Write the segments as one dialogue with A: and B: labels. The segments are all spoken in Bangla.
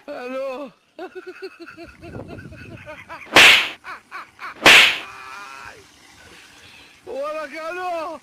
A: Aló. Hola, Carlos.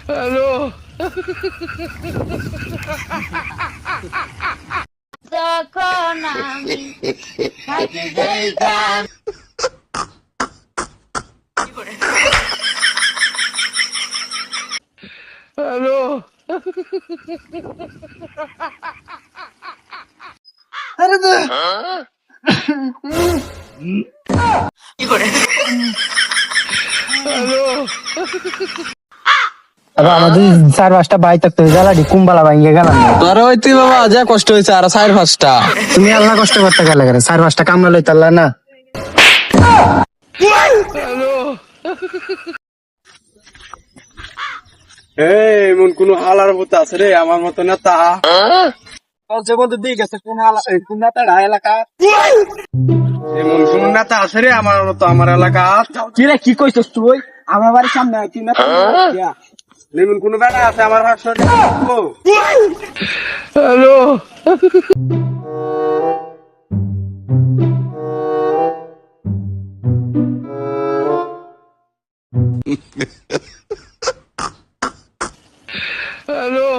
A: Aló.
B: যখন আমি থাকি যাইতাম
A: Aló. Aló.
C: আমাদের 4-5টা ভাই থাকতো জ্বালাটি কুম্বালা ভাঙ্গে গেলাম না।
D: তোর হইতে বাবা যা কষ্ট হয়েছে আর 4-5টা
C: তুমি আল্লাহ কষ্ট করতে গেলে কেন 4-5টা কামলা লইতে আল্লাহ না।
A: Aló.
D: এমন কোন হালার মতো আছে রে আমার মতো নেতা যেমন দিক আছে কোন নেতা এলাকা এমন কোন নেতা আছে রে আমার মতো আমার এলাকা কি রে কি কইছস তুই আমার বাড়ির সামনে কি নেতা এমন কোন বেটা আছে আমার হাত
A: Aló. Aló.